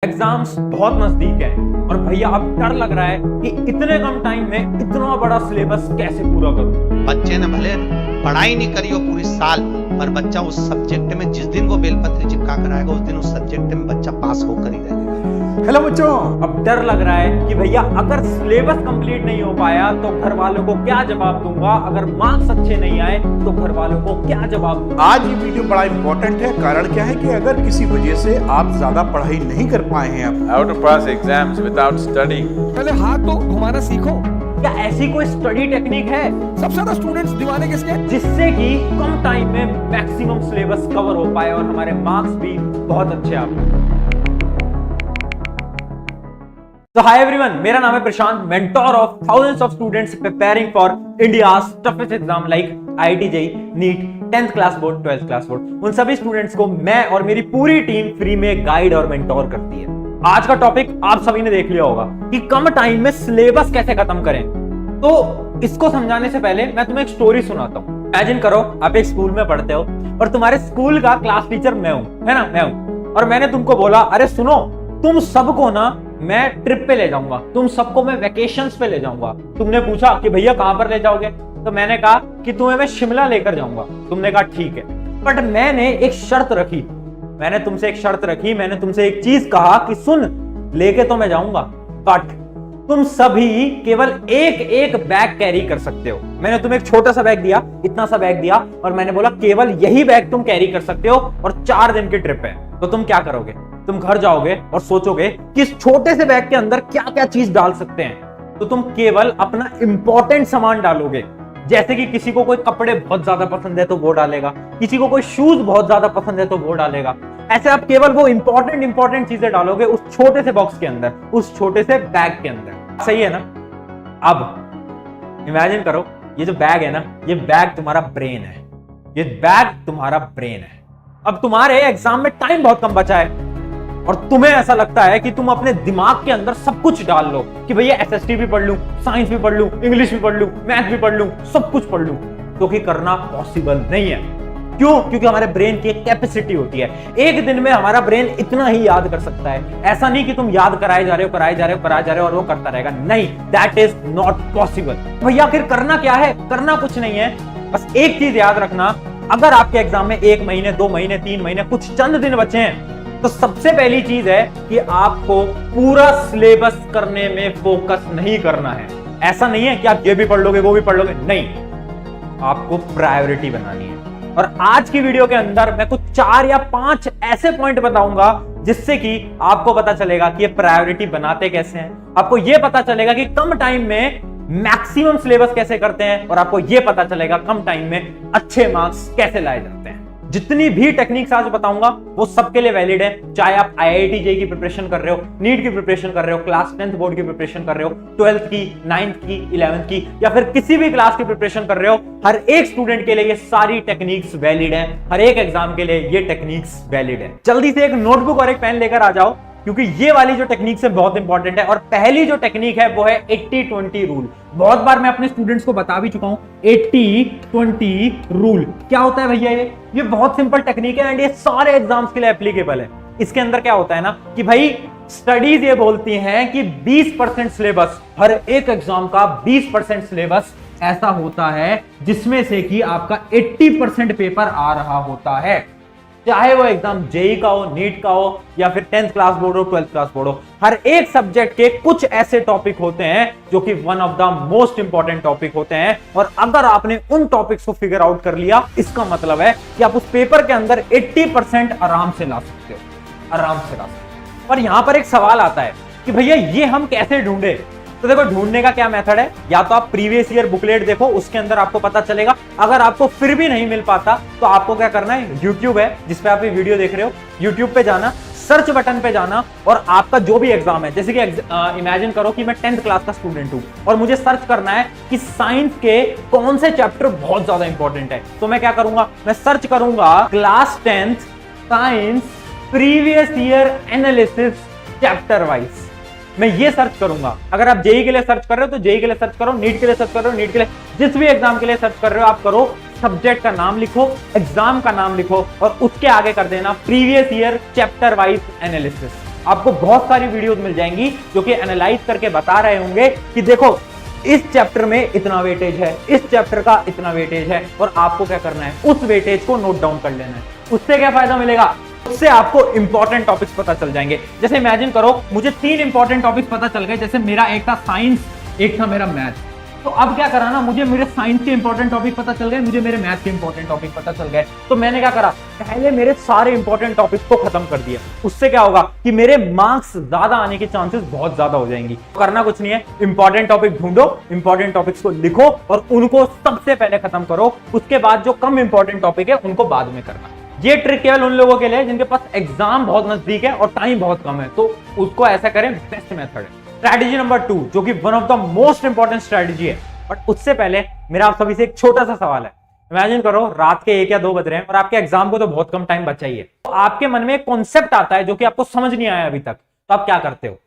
Exams बहुत नजदीक है और भैया अब डर लग रहा है कि इतने कम टाइम में इतना बड़ा सिलेबस कैसे पूरा करूं। बच्चे ने भले पढ़ाई नहीं करी हो पूरी साल, पर बच्चा उस सब्जेक्ट में जिस दिन वो बेलपत्र चिपका कर आएगा उस दिन उस सब्जेक्ट में बच्चा पास होकर ही रहेगा। हेलो बच्चों, अब डर लग रहा है कि भैया अगर सिलेबस कंप्लीट नहीं हो पाया तो घर वालों को क्या जवाब दूंगा, अगर मार्क्स अच्छे नहीं आए तो घर वालों को क्या जवाब दूंगा। आज ये वीडियो बड़ा इंपॉर्टेंट है। कारण क्या है कि अगर किसी वजह से आप ज्यादा पढ़ाई नहीं कर पाए हैं, How to pass exams without studying? पहले हाथ तो घुमाना सीखो। क्या ऐसी कोई स्टडी टेक्निक है सबसे ज्यादा स्टूडेंट्स दीवाने किसके? जिससे कि कम टाइम में मैक्सिमम सिलेबस कवर हो पाए और हमारे मार्क्स भी बहुत अच्छे आ पाए। तो हाय एवरीवन, मेरा नाम है Prashant, mentor of thousands of students preparing for India's toughest exam like IIT JEE, NEET, 10th class board, 12th class board. उन सभी स्टूडेंट्स को मैं और मेरी पूरी टीम फ्री में गाइड और मेंटोर करती है। आज का टॉपिक आप सभी ने देख लिया होगा कि कम टाइम में सिलेबस कैसे खत्म करें। तो इसको समझाने से पहले मैं तुम्हें एक स्टोरी सुनाता हूँ। इमेजिन करो आप एक स्कूल में पढ़ते हो और तुम्हारे स्कूल का क्लास टीचर मैं हूं, है ना, मैं हूं। और मैंने तुमको बोला, अरे सुनो, तुम सबको ना मैं ट्रिप पे ले जाऊंगा, तुम सबको मैं वेकेशंस पे ले जाऊंगा। तुमने पूछा कि भैया कहां पर ले जाओगे, तो मैंने कहा कि तुम्हें मैं शिमला लेकर जाऊंगा। तुमने कहा ठीक है, बट मैंने एक शर्त रखी, मैंने तुमसे एक शर्त रखी, मैंने तुमसे एक चीज कहा कि सुन, लेके तो मैं जाऊंगा बट तुम सभी केवल एक एक बैग कैरी कर सकते हो। मैंने तुम्हें एक छोटा सा बैग दिया, इतना सा बैग दिया, और मैंने बोला केवल यही बैग तुम कैरी कर सकते हो और 4 दिन की ट्रिप है। तो तुम क्या करोगे? तुम घर जाओगे और सोचोगे कि इस छोटे से बैग के अंदर क्या क्या चीज डाल सकते हैं। तो तुम केवल अपना इंपॉर्टेंट सामान डालोगे, जैसे कि किसी को कोई कपड़े बहुत ज्यादा पसंद है तो वो डालेगा, किसी को कोई शूज बहुत ज्यादा पसंद है तो वो डालेगा। ऐसे आप केवल वो इंपॉर्टेंट चीजें डालोगे उस छोटे से बॉक्स के अंदर, उस छोटे से बैग के अंदर। सही है ना? अब इमेजिन करो, ये जो बैग है ना, ये बैग तुम्हारा ब्रेन है, ये बैग तुम्हारा ब्रेन है। अब तुम्हारे एग्जाम में टाइम बहुत कम बचा है और तुम्हें ऐसा लगता है कि तुम अपने दिमाग के अंदर सब कुछ डाल लो कि भैया SST भी पढ़ लूं, साइंस भी पढ़ लूं, इंग्लिश भी पढ़ लूं, मैथ भी पढ़ लूं, सब कुछ पढ़ लूं। तो कि करना पॉसिबल नहीं है। क्यों? क्योंकि हमारे ब्रेन की एक कैपेसिटी होती है, एक दिन में हमारा ब्रेन इतना ही याद कर सकता है। ऐसा नहीं कि तुम याद कराए जा रहे हो और वो करता रहेगा, नहीं, दैट इज नॉट पॉसिबल। भैया आखिर करना क्या है? करना कुछ नहीं है, बस एक चीज याद रखना, अगर आपके एग्जाम में 1 महीने, 2 महीने, 3 महीने, कुछ चंद दिन बचे हैं, तो सबसे पहली चीज है कि आपको पूरा सिलेबस करने में फोकस नहीं करना है। ऐसा नहीं है कि आप ये भी पढ़ लोगे वो भी पढ़ लोगे, नहीं, आपको प्रायोरिटी बनानी है। और आज की वीडियो के अंदर मैं कुछ 4 या 5 ऐसे पॉइंट बताऊंगा जिससे कि आपको पता चलेगा कि ये प्रायोरिटी बनाते कैसे हैं, आपको ये पता चलेगा कि कम टाइम में मैक्सिमम सिलेबस कैसे करते हैं, और आपको ये पता चलेगा कम टाइम में अच्छे मार्क्स कैसे लाए जाते हैं। जितनी भी टेक्निक्स आज बताऊंगा वो सबके लिए वैलिड है, चाहे आप IIT JEE की प्रिपरेशन कर रहे हो, नीट की प्रिपरेशन कर रहे हो, क्लास 10th बोर्ड की प्रिपरेशन कर रहे हो, 12th की, 9th की, 11th की, या फिर किसी भी क्लास की प्रिपरेशन कर रहे हो। हर एक स्टूडेंट के लिए ये सारी टेक्निक्स वैलिड है, हर एक एग्जाम के लिए ये टेक्निक्स वैलिड है। जल्दी से एक नोटबुक और एक पेन लेकर आ जाओ, क्योंकि ये वाली जो टेक्निक्स है बहुत इंपॉर्टेंट है। और पहली जो टेक्निक है वो है 80-20 रूल। बहुत बार मैं अपने स्टूडेंट्स को बता भी चुका हूं 80-20 रूल क्या होता है भैया। ये बहुत सिंपल टेक्निक है एंड ये सारे एग्जाम्स के लिए एप्लीकेबल है। इसके अंदर क्या होता है ना कि भाई स्टडीज ये बोलती हैं कि 20% सिलेबस, हर एक एग्जाम का 20% सिलेबस ऐसा होता है जिसमें से कि आपका 80% पेपर आ रहा होता है, चाहे वो एग्जाम JEE का हो, नीट का हो, या फिर 10th क्लास बोर्ड हो, 12th क्लास बोर्ड हो। हर एक सब्जेक्ट के कुछ ऐसे टॉपिक होते हैं जो कि one of the most important topic होते हैं, और अगर आपने उन टॉपिक्स को फिगर आउट कर लिया, इसका मतलब है कि आप उस पेपर के अंदर 80% आराम से ला सकते हो, आराम से ला सकते हो। और यहां पर एक सवाल आता है कि भैया ये हम कैसे ढूंढे? तो देखो, ढूंढने का क्या मेथड है, या तो आप प्रीवियस ईयर बुकलेट देखो, उसके अंदर आपको पता चलेगा। अगर आपको फिर भी नहीं मिल पाता तो आपको क्या करना है, YouTube है जिसपे आप ये वीडियो देख रहे हो, YouTube पे जाना, सर्च बटन पे जाना, और आपका जो भी एग्जाम है, जैसे कि इमेजिन करो कि मैं 10th क्लास का स्टूडेंट हूं और मुझे सर्च करना है कि साइंस के कौन से चैप्टर बहुत ज्यादा इंपॉर्टेंट है। तो मैं क्या करूंगा, मैं सर्च करूंगा class 10th science previous year analysis chapter wise, मैं ये सर्च करूंगा। अगर आप JEE के लिए सर्च कर रहे हो तो JEE के लिए सर्च करो, नीट के लिए सर्च कर रहे हो, नीट के लिए, जिस भी एग्जाम के लिए सर्च कर रहे हो आप करो, सब्जेक्ट का नाम लिखो, एग्जाम का नाम लिखो, और उसके आगे कर देना previous year chapter wise analysis. आपको बहुत सारी वीडियोस मिल जाएंगी जो कि एनालाइज करके बता रहे होंगे कि देखो इस चैप्टर में इतना वेटेज है, इस चैप्टर का इतना वेटेज है, और आपको क्या करना है, उस वेटेज को नोट डाउन कर लेना है। उससे क्या फायदा मिलेगा, उससे आपको इंपॉर्टेंट टॉपिक्स पता चल जाएंगे। जैसे इमेजिन करो मुझे 3 इंपॉर्टेंट टॉपिक्स पता चल गए, जैसे मेरा एक था साइंस, एक था मेरा मैथ। तो अब क्या करा ना, मुझे मेरे साइंस के इंपॉर्टेंट टॉपिक पता चल गए, मुझे मेरे मैथ के इंपॉर्टेंट टॉपिक पता चल गए। तो मैंने क्या करा, पहले मेरे सारे इंपॉर्टेंट टॉपिक्स को खत्म कर दिया। उससे क्या होगा कि मेरे मार्क्स ज्यादा आने के चांसेस बहुत ज्यादा हो जाएंगी। करना कुछ नहीं है, इंपॉर्टेंट टॉपिक ढूंढो, इंपॉर्टेंट टॉपिक्स को लिखो और उनको सबसे पहले खत्म करो। उसके बाद जो कम इंपॉर्टेंट टॉपिक है उनको बाद में करना। ये ट्रिक केवल उन लोगों के लिए जिनके पास एग्जाम बहुत नजदीक है और टाइम बहुत कम है, तो उसको ऐसा करें, बेस्ट मेथड है। स्ट्रैटेजी नंबर 2 जो कि one of the most important strategy है, बट उससे पहले मेरा आप सभी से एक छोटा सा सवाल है। इमेजिन करो रात के 1 या 2 बज रहे हैं और आपके एग्जाम को तो बहुत कम टाइम बचा ही है। तो आपके मन में एक कॉन्सेप्ट आता है जो कि आपको समझ नहीं आया अभी तक, तो आप क्या करते हो?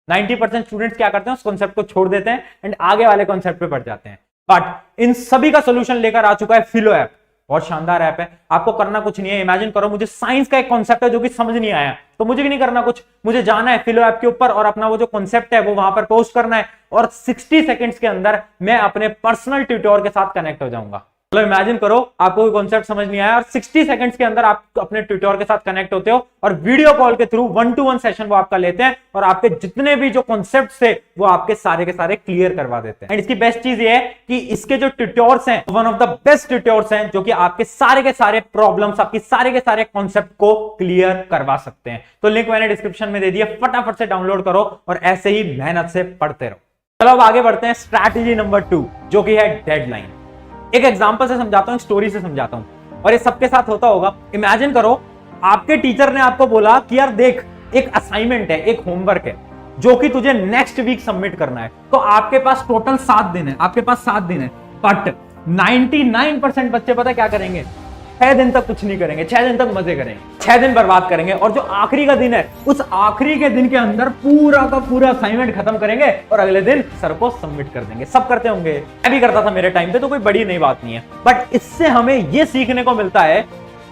90% स्टूडेंट्स क्या करते हैं, उस कॉन्सेप्ट को छोड़ देते हैं एंड आगे वाले कॉन्सेप्ट पे बढ़ जाते हैं। बट इन सभी का सोल्यूशन लेकर आ चुका है फिलो ऐप। बहुत शानदार ऐप है। आपको करना कुछ नहीं है। इमेजिन करो मुझे साइंस का एक कॉन्सेप्ट है जो कि समझ नहीं आया, तो मुझे भी नहीं करना कुछ, मुझे जाना है फिलो ऐप के ऊपर और अपना वो जो कॉन्सेप्ट है वो वहां पर पोस्ट करना है और 60 सेकंड्स के अंदर मैं अपने पर्सनल ट्यूटर के साथ कनेक्ट हो जाऊंगा। चलो इमेजिन करो आपको कोई कॉन्सेप्ट समझ नहीं आया और 60 सेकंड्स के अंदर आप अपने ट्यूटर के साथ कनेक्ट होते हो और वीडियो कॉल के थ्रू 1-to-1 सेशन वो आपका लेते हैं और आपके जितने भी जो कॉन्सेप्ट्स थे वो आपके सारे के सारे क्लियर करवा देते हैं। एंड इसकी बेस्ट चीज ये है कि इसके जो ट्यूटर्स हैं one of the best tutors हैं जो कि आपके सारे के सारे प्रॉब्लम्स, आपकी सारे के सारे कॉन्सेप्ट को क्लियर करवा सकते हैं। तो लिंक मैंने डिस्क्रिप्शन में दे दिया, फटाफट से डाउनलोड करो और ऐसे ही मेहनत से पढ़ते रहो। चलो अब आगे बढ़ते हैं स्ट्रैटेजी नंबर 2 जो कि है डेडलाइन। एक एग्जांपल से समझाता हूं, एक स्टोरी से समझाता हूं और ये सबके साथ होता होगा। इमेजिन करो आपके टीचर ने आपको बोला कि यार देख एक असाइनमेंट है, एक होमवर्क है जो कि तुझे नेक्स्ट वीक सबमिट करना है। तो आपके पास टोटल 7 दिन है, आपके पास 7 दिन है, बट 99% बच्चे पता क्या करेंगे, 6 दिन तक कुछ नहीं करेंगे, 6 दिन तक मजे करेंगे, 6 दिन बर्बाद करेंगे और जो आखिरी का दिन है उस आखिरी के दिन के अंदर पूरा का पूरा असाइनमेंट खत्म करेंगे और अगले दिन सर को सबमिट कर देंगे। सब करते होंगे, मैं भी करता था मेरे टाइम पे, तो कोई बड़ी नई बात नहीं है। बट इससे हमें ये सीखने को मिलता है,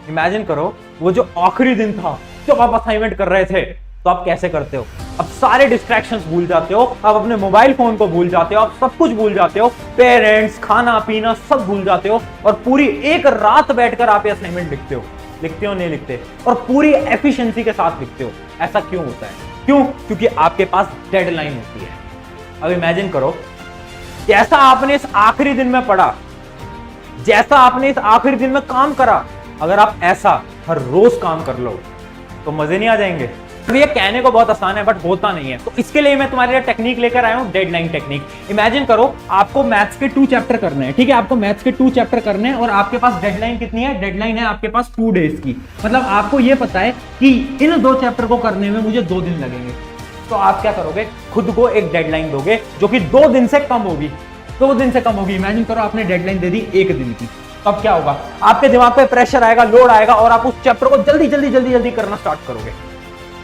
इमेजिन करो वो जो आखिरी दिन था जब आप असाइनमेंट कर रहे थे तो आप कैसे करते हो, अब सारे डिस्ट्रैक्शंस भूल जाते हो, आप अपने मोबाइल फोन को भूल जाते हो, आप सब कुछ भूल जाते हो, पेरेंट्स, खाना पीना सब भूल जाते हो और पूरी एक रात बैठकर आप ये असाइनमेंट लिखते हो। लिखते हो नहीं लिखते, और पूरी एफिशिएंसी के साथ लिखते हो। ऐसा क्यों होता है? क्यों? क्योंकि आपके पास डेडलाइन होती है। अब इमेजिन करो जैसा आपने इस आखिरी दिन में पढ़ा, जैसा आपने इस आखिरी दिन में काम करा, अगर आप ऐसा हर रोज काम कर लो तो मजे नहीं आ जाएंगे? तो ये कहने को बहुत आसान है बट होता नहीं है। तो इसके लिए मैं तुम्हारे लिए टेक्निक लेकर आया हूं, डेडलाइन टेक्निक। इमेजिन करो आपको मैथ्स के 2 चैप्टर करने हैं, ठीक है, आपको मैथ्स के 2 चैप्टर करने हैं और आपके पास डेडलाइन कितनी है? डेडलाइन है आपके पास 2 डेज की। मतलब आपको ये पता है कि इन 2 चैप्टर को करने में मुझे 2 दिन लगेंगे। तो आप क्या करोगे? खुद को एक डेडलाइन दोगे जो कि 2 दिन से कम होगी, 2 दिन से कम होगी। इमेजिन करो आपने डेडलाइन दे दी 1 दिन की, तब क्या होगा? आपके दिमाग पे प्रेशर आएगा, लोड आएगा और आप उस चैप्टर को जल्दी जल्दी जल्दी जल्दी करना स्टार्ट करोगे।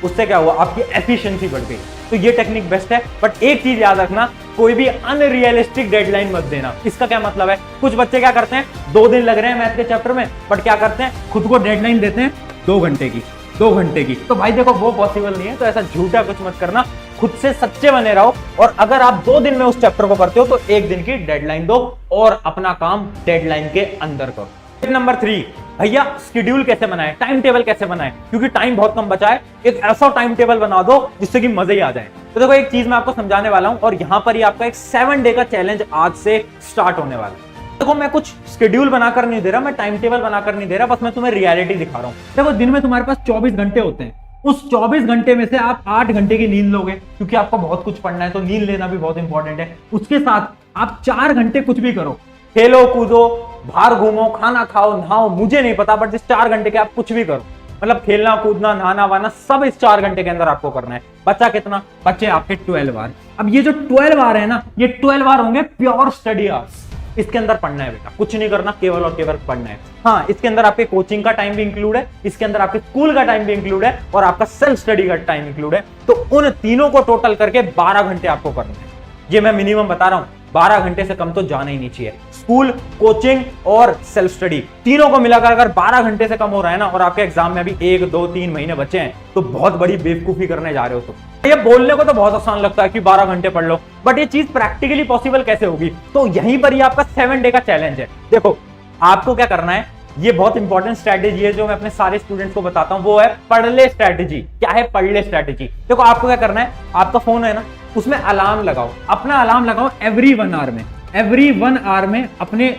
उससे क्या हुआ? आपकी एफिशिएंसी बढ़ गई। तो ये टेक्निक बेस्ट है, बट एक चीज याद रखना, कोई भी अनरियलिस्टिक डेडलाइन मत देना। इसका क्या मतलब है? कुछ बच्चे क्या करते हैं, 2 दिन लग रहे हैं मैथ के चैप्टर में, बट क्या करते हैं, खुद को डेडलाइन देते हैं 2 घंटे की, 2 घंटे की। तो भाई देखो वो पॉसिबल नहीं है, तो ऐसा झूठा कुछ मत करना, खुद से सच्चे बने रहो। और अगर आप 2 दिन में उस चैप्टर को करते हो तो 1 दिन की डेडलाइन दो और अपना काम डेडलाइन के अंदर करो। टिप नंबर 3, भैया शेड्यूल कैसे बनाए, टाइम टेबल कैसे बनाए, क्योंकि टाइम बहुत कम बचा है। एक ऐसा टाइम टेबल बना दो जिससे कि मजे ही आ जाए। तो देखो एक चीज मैं आपको समझाने वाला हूं और यहां पर ही आपका एक 7 डे का चैलेंज आज से स्टार्ट होने वाला है। देखो मैं कुछ शेड्यूल बनाकर नहीं दे रहा, मैं टाइम टेबल बनाकर नहीं दे रहा, बस मैं तुम्हें रियलिटी दिखा रहा हूं। देखो दिन में तुम्हारे पास 24 घंटे होते हैं, उस 24 घंटे में से आप 8 घंटे की नींद लोगे क्योंकि आपको बहुत कुछ पढ़ना है, तो नींद लेना भी बहुत इंपॉर्टेंट है। उसके साथ आप 4 घंटे कुछ भी करो, खेलो कूदो, बाहर घूमो, खाना खाओ, नहाओ, मुझे नहीं पता, बट इस 4 घंटे के आप कुछ भी करो। मतलब खेलना कूदना नहाना वाना सब इस 4 घंटे के अंदर आपको करना है। बच्चा कितना? बच्चे आपके 12 आवर। अब ये जो 12 आवर है ना, ये 12 आवर होंगे प्योर स्टडी आवर्स। इसके अंदर पढ़ना है बेटा, कुछ नहीं करना, केवल और केवल पढ़ना है। हाँ, इसके अंदर आपके कोचिंग का टाइम भी इंक्लूड है, इसके अंदर आपके स्कूल का टाइम भी इंक्लूड है और आपका सेल्फ स्टडी का टाइम इंक्लूड है। तो उन तीनों को टोटल करके 12 घंटे आपको करना है। ये मैं मिनिमम बता रहा हूं, 12 घंटे से कम तो जाना ही नहीं चाहिए। स्कूल, कोचिंग और सेल्फ स्टडी तीनों को मिलाकर अगर 12 घंटे से कम हो रहा है ना, और आपके एग्जाम में अभी 1, 2, 3 महीने बचे हैं, तो बहुत बड़ी बेवकूफी करने जा रहे हो तुम। ये बोलने को तो बहुत आसान लगता है कि 12 घंटे पढ़ लो, बट ये चीज प्रैक्टिकली पॉसिबल कैसे होगी? तो यहीं पर ही आपका 7 डे का चैलेंज है। देखो आपको क्या करना है, ये बहुत इंपॉर्टेंट स्ट्रैटेजी है जो मैं अपने सारे स्टूडेंट्स को बताता हूं, वो है पढ़ ले स्ट्रैटेजी। क्या है पढ़ ले स्ट्रैटेजी? देखो आपको क्या करना है, आपका फोन है ना, उसमें अलार्म लगाओ, अपना अलार्म लगाओ एवरी 1 आवर में, एवरी 1 आवर में अपने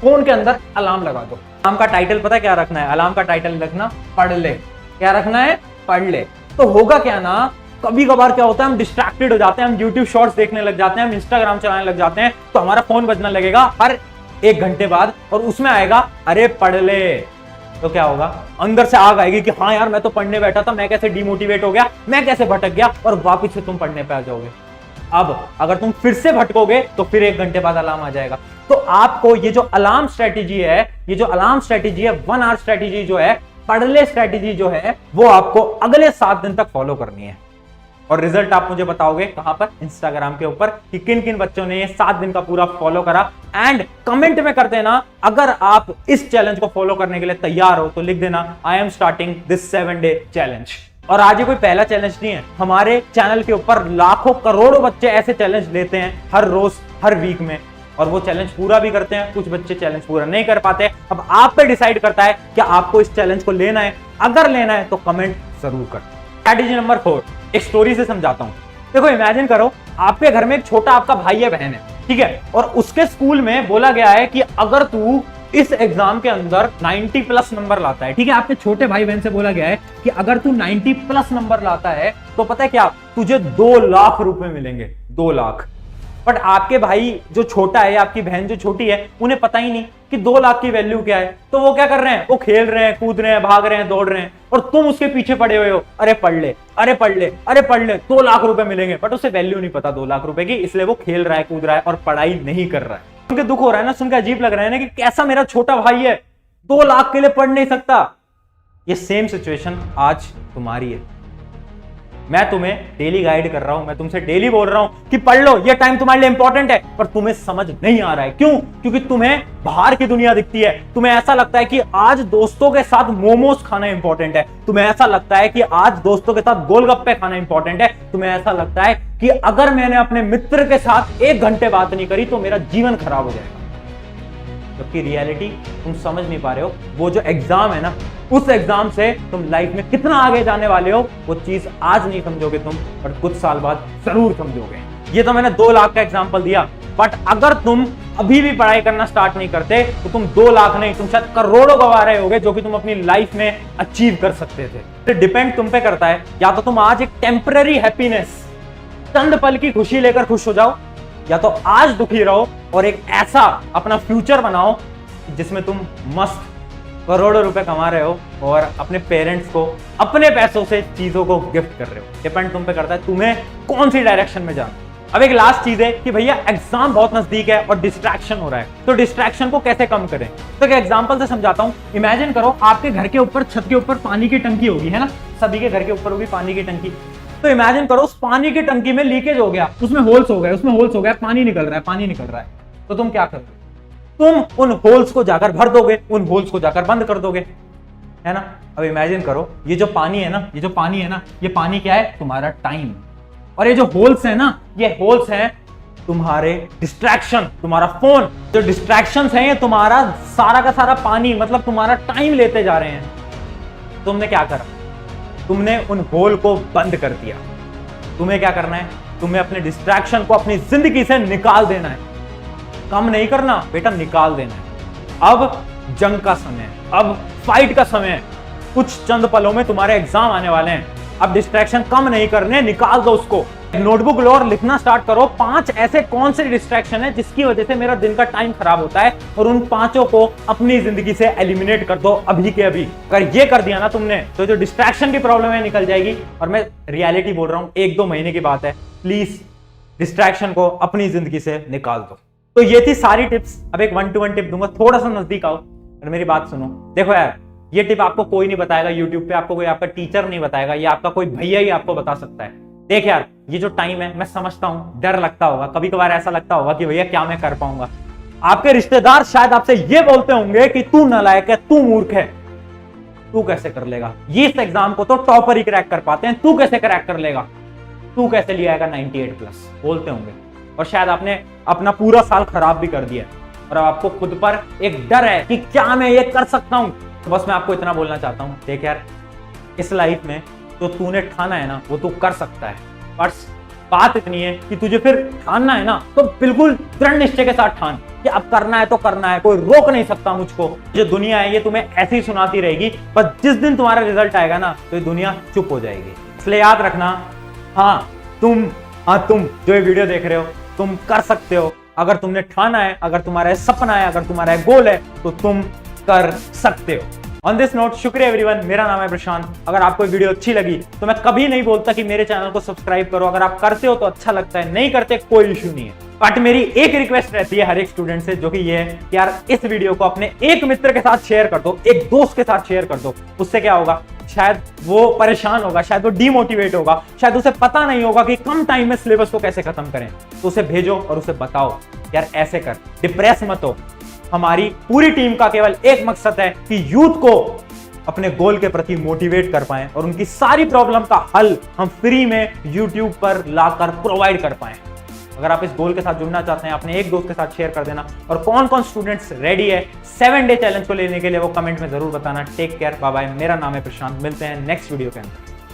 फोन के अंदर अलार्म लगा दो। अलार्म का टाइटल पता है क्या रखना है? अलार्म का टाइटल रखना पढ़ ले। क्या रखना है? पढ़ ले। तो होगा क्या ना, कभी कभार क्या होता है, हम डिस्ट्रैक्टेड हो जाते हैं, हम यूट्यूब शॉर्ट्स देखने लग जाते हैं, हम इंस्टाग्राम चलाने लग जाते हैं, तो हमारा फोन बजना लगेगा हर 1 घंटे बाद, और उसमें आएगा अरे पढ़ ले। तो क्या होगा, अंदर से आग आएगी कि हाँ यार मैं तो पढ़ने बैठा था, मैं कैसे डिमोटिवेट हो गया, मैं कैसे भटक गया, और वापस से तुम पढ़ने पे आ जाओगे। अब अगर तुम फिर से भटकोगे तो फिर 1 घंटे बाद अलार्म आ जाएगा। तो आपको ये जो अलार्म स्ट्रेटेजी है, ये जो अलार्म स्ट्रेटेजी है, 1 आवर स्ट्रेटेजी जो है, पढ़ ले स्ट्रेटेजी जो है, वो आपको अगले 7 दिन तक फॉलो करनी है। और रिजल्ट आप मुझे बताओगे कहां पर? इंस्टाग्राम के ऊपर, कि किन किन बच्चों ने ये 7 दिन का पूरा फॉलो करा। एंड कमेंट में कर देना, अगर आप इस चैलेंज को फॉलो करने के लिए तैयार हो तो लिख देना I am starting this 7 day challenge. और आज ये कोई पहला चैलेंज नहीं है, हमारे चैनल के ऊपर लाखों करोड़ों बच्चे ऐसे चैलेंज लेते हैं हर रोज, हर वीक में, और वो चैलेंज पूरा भी करते हैं। कुछ बच्चे चैलेंज पूरा नहीं कर पाते। अब आप पे डिसाइड करता है कि आपको इस चैलेंज को लेना है। अगर लेना है तो कमेंट जरूर कर। स्ट्रैटेजी नंबर 4, एक स्टोरी से समझाता हूं। देखो इमेजिन करो, आपके घर में एक छोटा आपका भाई या बहन है, ठीक है, और उसके स्कूल में बोला गया है कि अगर तू इस एग्जाम के अंदर 90+ नंबर लाता है, ठीक है, आपके छोटे भाई बहन से बोला गया है कि अगर तू 90+ नंबर लाता है तो पता है क्या, तुझे 2 लाख रुपए मिलेंगे, 2 लाख। बट आपके भाई जो छोटा है, आपकी बहन जो छोटी है, उन्हें पता ही नहीं कि 2 लाख की वैल्यू क्या है। तो वो क्या कर रहे हैं, वो खेल रहे हैं, कूद रहे हैं, भाग रहे हैं, दौड़ रहे हैं, और तुम उसके पीछे पड़े हुए हो, अरे पढ़ ले, अरे पढ़ ले, अरे पढ़ ले, 2 लाख रुपए मिलेंगे। बट उसे वैल्यू नहीं पता 2 लाख रुपए की, इसलिए वो खेल रहा है, कूद रहा है और पढ़ाई नहीं कर रहा है। उनके दुख हो रहा है ना, सुनकर अजीब लग रहा है ना कि कैसा मेरा छोटा भाई है, 2 लाख के लिए पढ़ नहीं सकता। ये सेम सिचुएशन आज तुम्हारी है। मैं तुम्हें डेली गाइड कर रहा हूं, मैं तुमसे डेली बोल रहा हूं कि पढ़ लो, ये टाइम तुम्हारे लिए इंपॉर्टेंट है, पर तुम्हें समझ नहीं आ रहा है। क्यों? क्योंकि तुम्हें बाहर की दुनिया दिखती है। तुम्हें ऐसा लगता है कि आज दोस्तों के साथ मोमोज खाना इंपॉर्टेंट है, तुम्हें ऐसा लगता है कि आज दोस्तों के साथ गोलगप्पे खाना इंपॉर्टेंट है, तुम्हें ऐसा लगता है कि अगर मैंने अपने मित्र के साथ 1 घंटे बात नहीं करी तो मेरा जीवन खराब हो जाएगा। जबकि रियलिटी तुम समझ नहीं पा रहे हो। वो जो एग्जाम है ना, उस एग्जाम से तुम लाइफ में कितना आगे जाने वाले हो, वो चीज आज नहीं समझोगे तुम, पर कुछ साल बाद जरूर समझोगे। ये तो मैंने 2 लाख का एग्जांपल दिया, बट अगर तुम अभी भी पढ़ाई करना स्टार्ट नहीं करते तो तुम 2 लाख नहीं, तुम शायद करोड़ों गवा रहे होगे जो कि तुम अपनी लाइफ में अचीव कर सकते थे। तो डिपेंड तुम पे करता है, या तो तुम आज एक टेम्पररी हैप्पीनेस, चंद पल की खुशी लेकर खुश हो जाओ, या तो आज दुखी रहो और एक ऐसा अपना फ्यूचर बनाओ जिसमें तुम मस्त करोड़ों रुपए कमा रहे हो और अपने पेरेंट्स को अपने पैसों से चीजों को गिफ्ट कर रहे हो। डिपेंड तुम पे करता है तुम्हें कौन सी डायरेक्शन में जाना। अब एक लास्ट चीज है कि भैया एग्जाम बहुत नजदीक है और डिस्ट्रैक्शन हो रहा है, तो डिस्ट्रैक्शन को कैसे कम करें? तो एक एग्जांपल से समझाता हूं। इमेजिन करो आपके घर के ऊपर, छत के ऊपर पानी की टंकी होगी, है ना, सभी के घर के ऊपर होगी पानी की टंकी। तो इमेजिन करो उस पानी की टंकी में लीकेज हो गया, उसमें होल्स हो गए, उसमें होल्स हो गया, पानी निकल रहा है, पानी निकल रहा है। तो तुम क्या करोगे? तुम उन होल्स को जाकर भर दोगे, उन होल्स को जाकर बंद कर दोगे, है ना। अब इमेजिन करो ये जो पानी है ना, ये जो पानी है ना, ये पानी क्या है? तुम्हारा टाइम। और ये जो होल्स है ना, ये होल्स हैं तुम्हारे डिस्ट्रैक्शन, तुम्हारा फोन। जो डिस्ट्रैक्शंस हैं ये तुम्हारा सारा का सारा पानी, मतलब तुम्हारा टाइम लेते जा रहे हैं। तुमने क्या करा? तुमने उन होल को बंद कर दिया। तुम्हें क्या करना है? तुम्हें अपने डिस्ट्रैक्शन को अपनी जिंदगी से निकाल देना है। कम नहीं करना बेटा, निकाल देना है। अब जंग का समय है, अब फाइट का समय है। कुछ चंद पलों में तुम्हारे एग्जाम आने वाले हैं। अब डिस्ट्रैक्शन कम नहीं करने, निकाल दो उसको। नोटबुक लो और लिखना स्टार्ट करो 5 ऐसे कौन से डिस्ट्रैक्शन है जिसकी वजह से मेरा दिन का टाइम खराब होता है, और उन 5 को अपनी जिंदगी से एलिमिनेट कर दो अभी के अभी। अगर ये कर दिया ना तुमने, तो जो डिस्ट्रैक्शन की प्रॉब्लम है निकल जाएगी। और मैं रियलिटी बोल रहा हूं, 1-2 महीने की बात है। प्लीज डिस्ट्रैक्शन को अपनी जिंदगी से निकाल दो। तो ये थी सारी टिप्स। अब एक 1-to-1 टिप दूंगा, थोड़ा सा नजदीक आओ और मेरी बात सुनो। देखो यार, ये टिप आपको कोई नहीं बताएगा यूट्यूब पे, आपको कोई आपका टीचर नहीं बताएगा, ये आपका कोई भैया ही आपको बता सकता है। देख यार, ये जो टाइम है, मैं समझता हूं डर लगता होगा, कभी कभार ऐसा लगता होगा कि भैया क्या मैं कर पाऊंगा। आपके रिश्तेदार शायद आपसे ये बोलते होंगे कि तू नालायक है, तू मूर्ख है, तू कैसे कर लेगा, ये इस एग्जाम को तो टॉपर ही क्रैक कर पाते हैं, तू कैसे क्रैक कर लेगा, तू कैसे ले आएगा 98+ बोलते होंगे। और शायद आपने अपना पूरा साल खराब भी कर दिया और अब आपको खुद पर एक डर है कि क्या मैं ये कर सकता हूं। तो बस मैं आपको इतना बोलना चाहता हूं, देख यार, इस लाइफ में जो तूने ठाना है ना वो तू कर सकता है। बस बात इतनी है कि तुझे फिर ठानना है ना तो बिल्कुल दृढ़ निश्चय के साथ ठान कि अब करना है तो करना है, कोई रोक नहीं सकता मुझको। जो दुनिया है ये तुम्हें ऐसे ही सुनाती रहेगी, बस जिस दिन तुम्हारा रिजल्ट आएगा ना तो ये दुनिया चुप हो जाएगी। इसलिए याद रखना, तुम जो ये वीडियो देख रहे हो तुम कर सकते हो। अगर तुमने ठाना है, अगर तुम्हारा सपना है, अगर तुम्हारा गोल है तो तुम कर सकते हो। ऑन दिस नोट, शुक्रिया एवरीवन, मेरा नाम है प्रशांत। अगर आपको वीडियो अच्छी लगी तो मैं कभी नहीं बोलता कि मेरे चैनल को सब्सक्राइब करो, अगर आप करते हो तो अच्छा लगता है, नहीं करते कोई इशू नहीं है। बट मेरी एक रिक्वेस्ट रहती है हर एक स्टूडेंट से, जो कि ये है कि यार इस वीडियो को अपने एक मित्र के साथ शेयर कर दो, एक दोस्त के साथ शेयर कर दो। उससे क्या होगा, शायद वो परेशान होगा, शायद वो डीमोटिवेट होगा, शायद उसे पता नहीं होगा कि कम टाइम में सिलेबस को कैसे खत्म करें। तो उसे भेजो और उसे बताओ यार ऐसे कर, डिप्रेस मत हो। हमारी पूरी टीम का केवल एक मकसद है कि यूथ को अपने गोल के प्रति मोटिवेट कर पाएं और उनकी सारी प्रॉब्लम का हल हम फ्री में YouTube पर लाकर प्रोवाइड कर पाएं। अगर आप इस गोल के साथ जुड़ना चाहते हैं, अपने एक दोस्त के साथ शेयर कर देना। और कौन कौन स्टूडेंट्स रेडी है 7 डे चैलेंज को लेने के लिए वो कमेंट में जरूर बताना। Take care, bye bye. मेरा नाम है प्रशांत, मिलते हैं नेक्स्ट वीडियो के अंदर।